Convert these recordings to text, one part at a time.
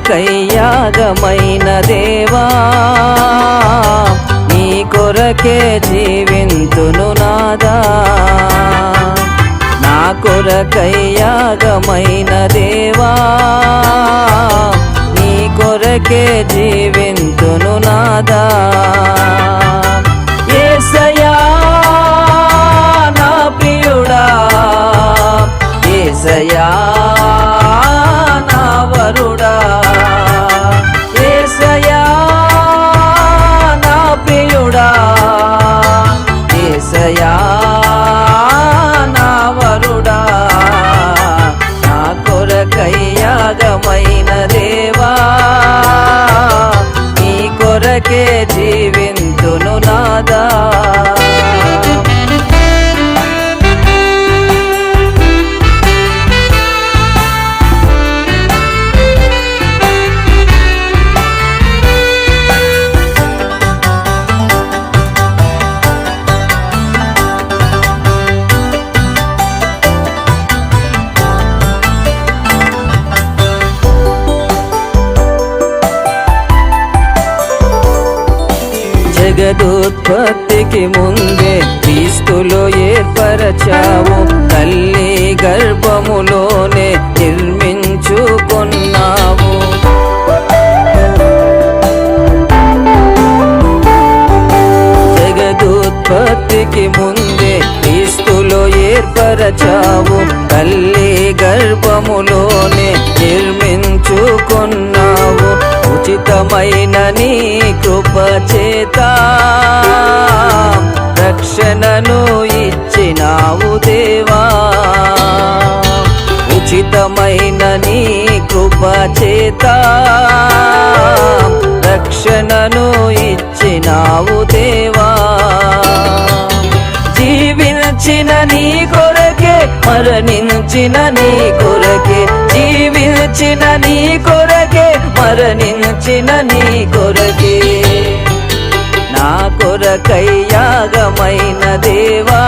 కొరకై యాగమైన దేవా, నీ కొరకే జీవింతును నాదా. నా కొరకై యాగమైన దేవా, నీ కొరకే జీవింతును నాదా. యేసయ్యా నా ప్రియుడా, యేసయ్యా నా వరుడా, యేసయ్యా నా ప్రియుడా, యేసయ్యా నా వరుడా. నా కొరకై యాగమైన దేవా, నీ కొరకే జీవింతును నాదా. జగదుత్పత్తికి ముందే క్రీస్తులో ఏర్పరచావు, తల్లి గర్భములోనే నిర్మించుకున్నావు. జగదుత్పత్తికి ముందే క్రీస్తులో ఏర్పరచావు, తల్లి గర్భములోనే నిర్మించుకున్నావు. ఉచితమైన నీ కృప చేత రక్షణను ఇచ్చినావు దేవా. ఉచితమైన నీ కృప చేత రక్షణను ఇచ్చినావు దేవా. జీవించిన నీ కొరకే, మరణించిన నీ కొరకే, జీవించిన నీ కొరకే, మరణించిన నీ కొరకే. నా కొరకై యాగమైన దేవా,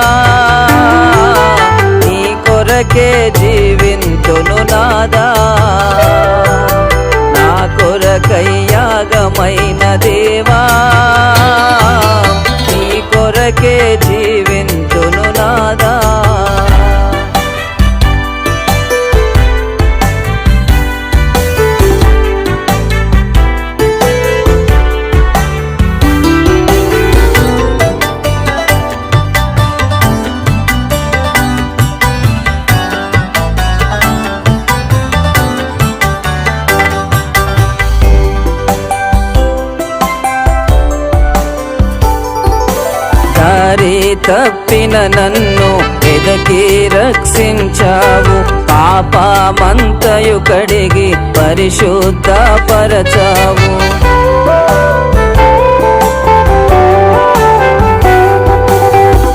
నీ కొరకే జీవింతును నాదా. నా కొరకై యాగమైన దేవా, నీ కొరకే జీవింతును నాదా. దారి తప్పిన నన్ను వెదకి రక్షించావు, పాపమంతయు కడిగి పరిశుద్ధపరచావు.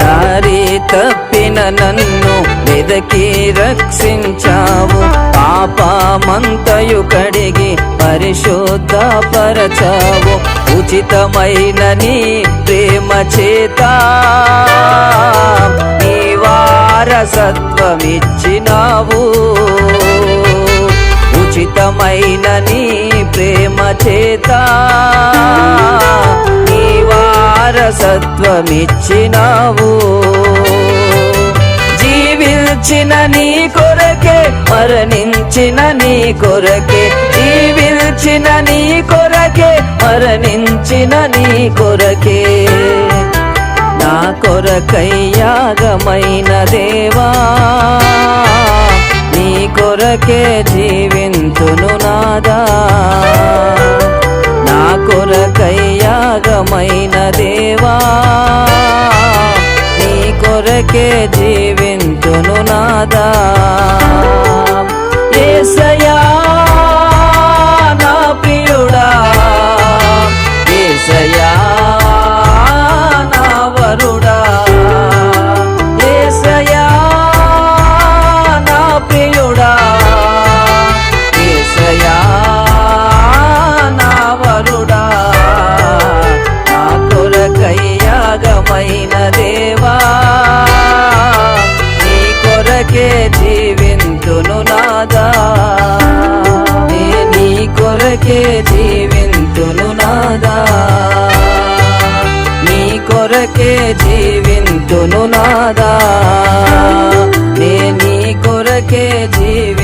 దారి తప్పిన నన్ను వెదకి రక్షించావు, పాపమంతయు కడిగి పరిశుద్ధపరచావు. ఉచితమైన నీ ప్రేమ చేత నీ వారసత్వమిచ్చినావు. ఉచితమైన నీ ప్రేమ చేత నీ వారసత్వమిచ్చినావు. జీవించిన నీ కొరకే, మరణించిన నీ కొరకే, జీవించిన నీ కొరకే, మరణించిన నీ కొరకే. నా కొరకై యాగమైన దేవా, నీ కొరకే జీవింతును నాదా. నా కొరకై యాగమైన దేవా, నీ కొరకే జీవింతును నాదా. యేసయ్యా నా ప్రియుడా, యేసయ్యా నా వరుడా, యేసయ్యా నా ప్రియుడా, యేసయ్యా నా వరుడా. నా కొరకై యాగమైన దేవా, నీ కొరకే జీవింతును కొరకే జీవింతును నాదా, నీ కొరకే జీవింతును నాదా, నే నీ కొరకే జీవి